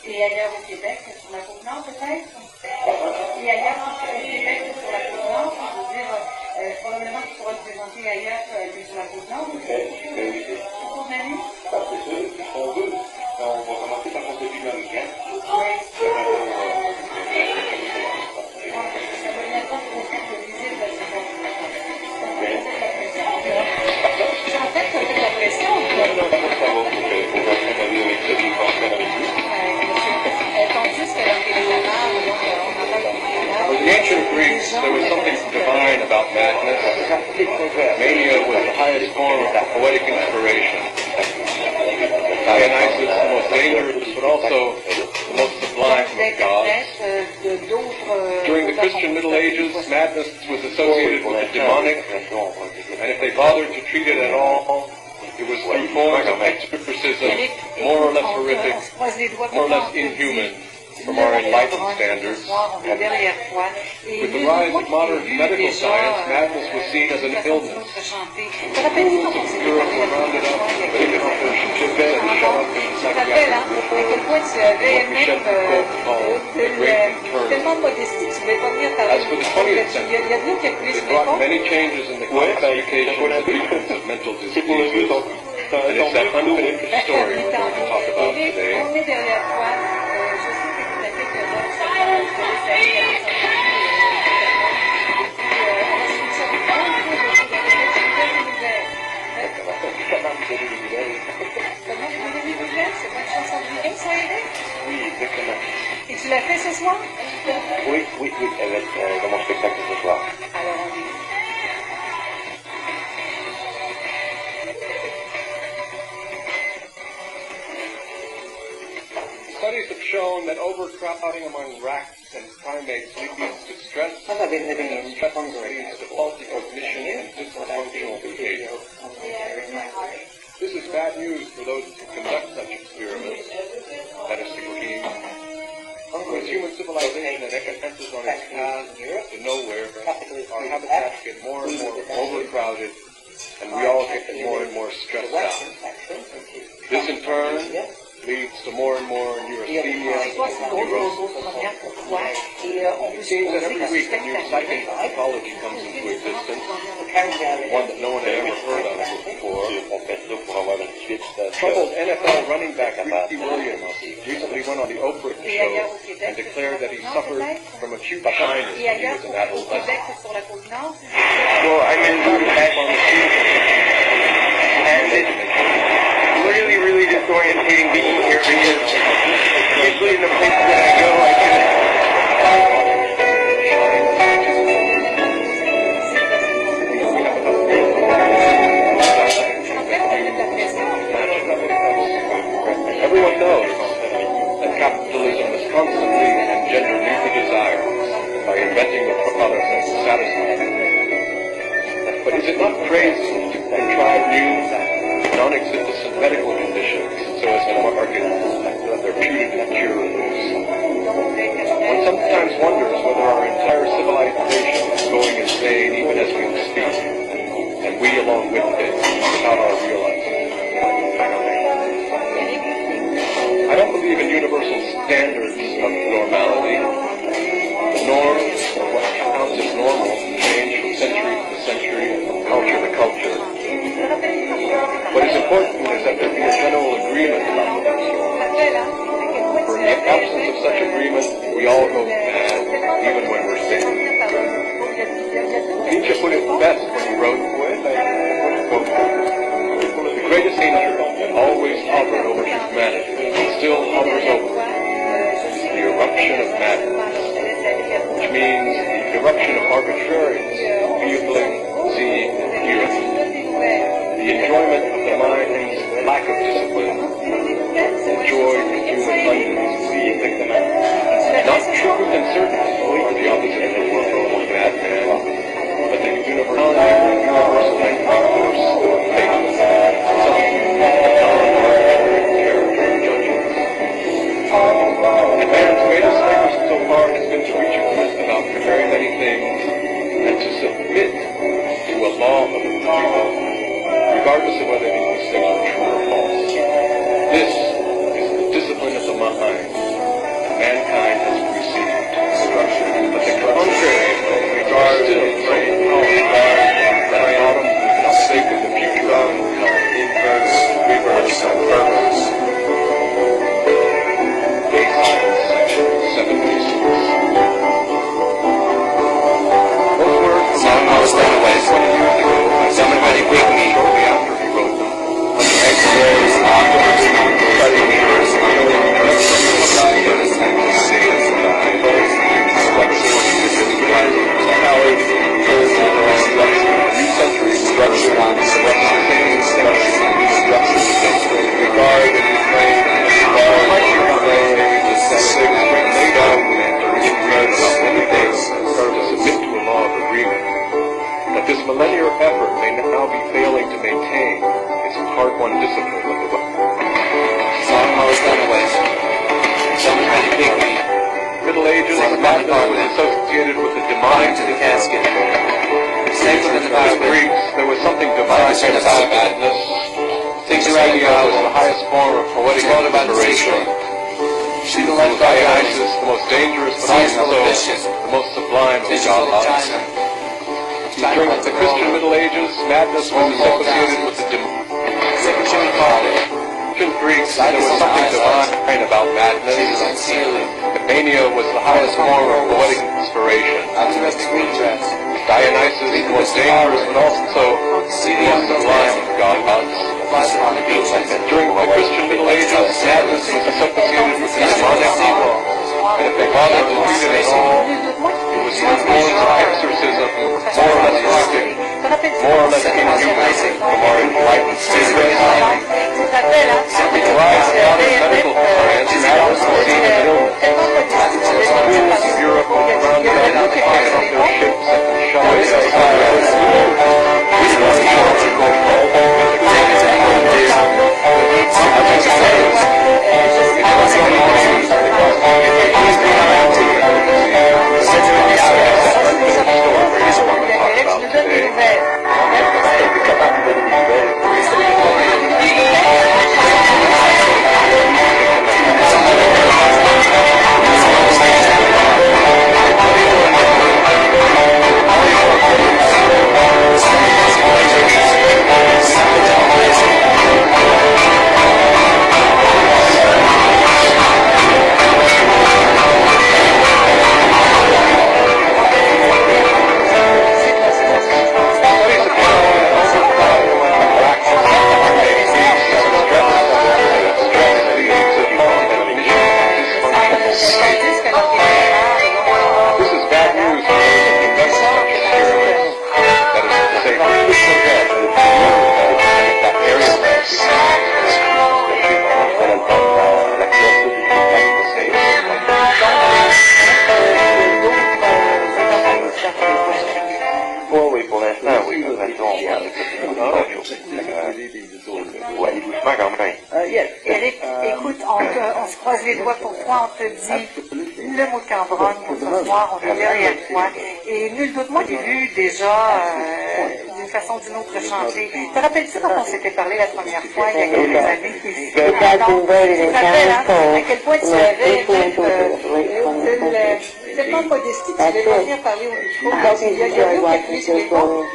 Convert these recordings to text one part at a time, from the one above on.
Et ailleurs au Québec, sur la Côte-Nord peut-être? Et ailleurs au Québec, sur la Côte-Nord, je veux dire, probablement qu'il pourra se présenter ailleurs que sur la Côte-Nord. Pour l'année? C'est sûr, ils sont deux. On va commencer par son début américain. Oui. Ça va bien pas trop faire de visite, là, c'est bon. En fait, ça fait de la pression. Non, ça va. On va faire avec ça, puis on va faire avec lui. For the ancient Greeks, there was something divine about madness. Mania was the highest form of poetic inspiration. Dionysus, the most dangerous, but also the most sublime of gods. During the Christian Middle Ages, madness was associated with the demonic, and if they bothered to treat it at all, it was through forms of exorcism, more or less horrific, more or less inhuman, from our enlightened standards. With the rise of modern medical science, madness was seen as an illness. Girls were rounded up, and shot up in psychiatric what Michel Foucault called the Great Internal. As for the 20th century, it brought many changes in the classification and treatment of mental diseases, and it's that unfinished story we're going to talk about today. Oui, exactement. Et tu l'as fait ce soir? Oui, elle va être dans mon spectacle ce soir. Alors, on y va. Studies have shown that overcrowding among rats and primates leads to stress, and stress leads to faulty cognition and dysfunctional behavior. This is bad news for those who conduct such experiments. That is the key. As human civilization advances on its path to nowhere, our habitats get more and more overcrowded, and we all get more and more stressed out. This in turn leads to more and more neurasthenia and neurosis. It seems that every week a new psychic pathology comes into existence, one that no one had ever heard of before. Troubled NFL running back Ricky Williams recently went on the Oprah show and declared that he suffered from acute shyness when he was an adolescent. Well, I'm in and it's really disorientating being here because usually in the places that I go, I can... Everyone knows that capitalism is constantly engendering new desires by inventing the product that will satisfy them. But is it not crazy to contrive new, non-existent medical conditions so as to market their putative cures? One sometimes wonders whether our entire civilization is going insane even as we speak, and we along with it, without our realizing it. I don't believe in universal standards of normality. The norms, or what counts as normal, change from century to century and from culture to culture. What is important is that there be a general agreement about what is normal. For in the absence of such agreement, we all go mad, even when we're sane. Nietzsche put it best when he wrote, the greatest danger that always hovered over humanity and still hovers over it is the eruption of madness, which means the eruption of arbitrariness, feeling, seeing, and hearing, the enjoyment of the mind's lack of discipline, and joy in human thunders. Not truth and certainty are the opposite of the world of a madman, but the universality of the universal force of fate, and man's greatest labor so far has been to reach agreement about very many things and to submit to a law of agreement, regardless of whether these things are true or false. This is the discipline of the mind, associated with the demonic. To the casket. Same To with the the Greeks, there was something demonic about madness. Mania was the highest form of poetic inspiration. She the It left was Dionysus, the most dangerous, but also the most sublime of gods. During the Christian Middle Ages, madness was associated with the demonic. Ancient Greeks, there was something divine about madness. Mania was the highest form of poetic inspiration. Dionysus, the most dangerous, but also the most sublime of gods. During the Christian Middle Ages, madness was associated with the demonic, and if they bothered to treat it at all, it was through forms of exorcism, more or less mystic, more or less inhuman, from our enlightened spirit. With the rise of modern medical science, madness was seen as an illness. Schools in Europe were surrounded by packing up their ships and shoving their fires. Écoute, on se croise les doigts pour toi, on te dit le mot cambronne pour ce soir, on est derrière toi. Et nul doute, moi j'ai vu déjà d'une façon ou d'une autre changer. Te rappelles-tu quand on s'était parlé la première fois, il y a quelques années, ici? Tu te rappelles, à quel point tu avais tellement de modestie, tu devais pas venir parler au micro. Il y a quelqu'un qui a pris sur les mots.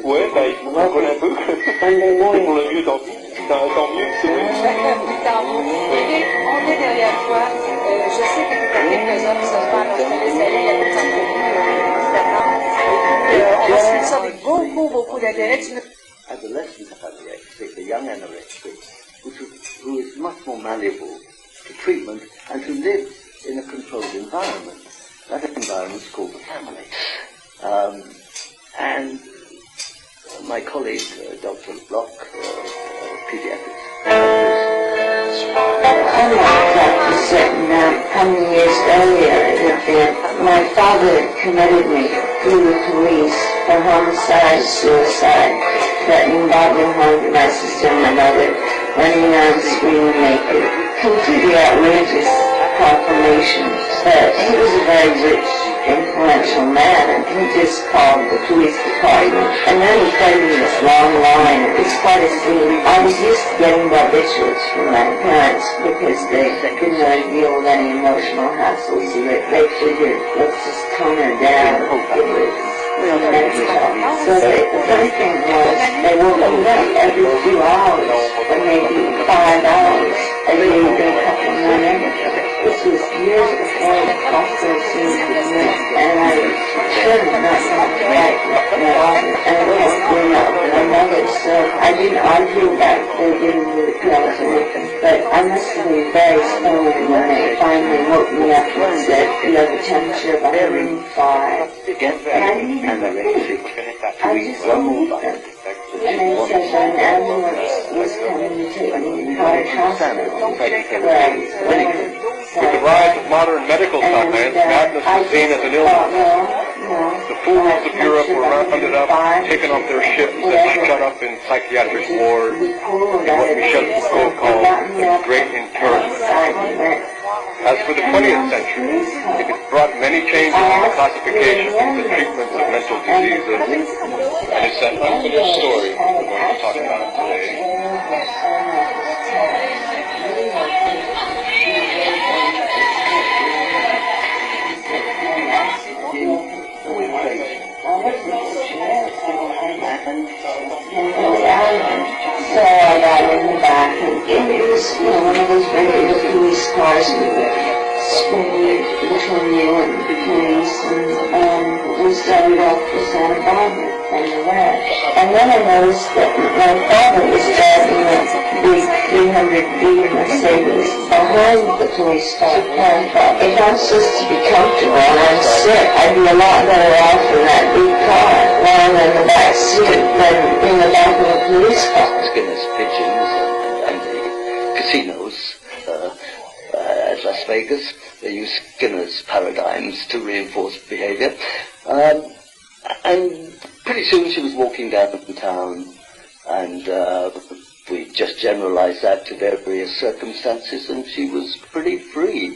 Ouais, bah il faut qu'on un peu. Pour le mieux, tant mieux. Tant mieux. Et on est derrière toi. Je sais que tu as quelques hommes ce soir, alors je te laisse aller, il y a d'autres entrevues qui t'attendent. Et puis, on va suivre ça avec beaucoup d'intérêt. Adolescent anorexic, a young anorexic, who is much more malleable to treatment and who lives in a controlled environment. That environment is called the family. And my colleague, Dr. Block, pediatrics. I'm not exactly certain how many years earlier it had been. My father committed me through the police for homicide, suicide, threatening bodily harm to my sister and my mother, running around screaming naked. Completely outrageous proclamations. But he was a very rich, influential man, and he just called the police department. And then he played me this long line. It was quite a scene. I was used to getting barbiturates from my parents because they couldn't really deal with any emotional hassles. So they figured, let's just tone her down. So the funny thing was, they woke me up every few hours, or maybe 5 hours, every couple of minutes. This was years before the hospital seemed to exist, and I should have not had to write with my father, and I was growing up with my mother, so I didn't argue that they didn't do the pills or anything, but I must have been very stoned when they finally woke me up and said, you have a temperature of 105. And I didn't even think. I just believed them. And they said that an ambulance was coming to take me to Cottage Hospital. With the rise of modern medical science, madness was seen as an illness. The fools of Europe were rounded up, taken off their ships, and shut up in psychiatric wards in what Michel Foucault called the Great Internment. As for the 20th century, it brought many changes in the classification of the treatments of mental diseases, and it's that unfinished story we're going to talk about today. So I got in the back, and it was, one of those regular police cars spinning between you and the police, and we started off to Santa Barbara from the west. And then I noticed that my father was driving a big 300D Mercedes behind the police car. And I thought, if I'm supposed to be comfortable and I'm sick, I'd be a lot better off in that big car, lying in the back seat than in the back of a police car. Skinner's pigeons and the casinos at Las Vegas, they use Skinner's paradigms to reinforce behavior. And pretty soon she was walking downtown, and we just generalized that to various circumstances, and she was pretty free.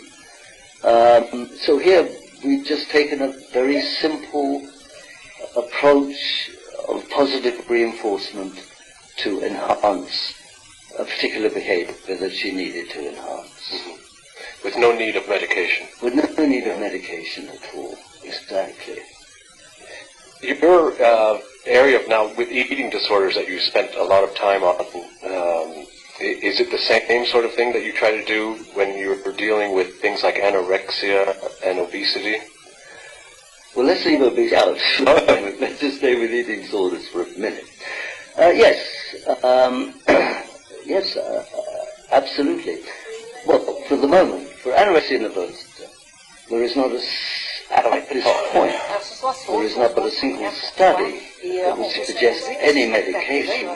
So here we've just taken a very simple approach of positive reinforcement to enhance a particular behavior that she needed to enhance. Mm-hmm. With no need of medication. With no need of medication at all. Exactly. Your area of now with eating disorders that you spent a lot of time on, is it the same sort of thing that you try to do when you're dealing with things like anorexia and obesity? Well, let's leave obesity out. Let's just stay with eating disorders for a minute. Yes, absolutely. Well, for the moment, for anorexia nervosa, there is not at this point, there is not but a single study that would suggest any medication.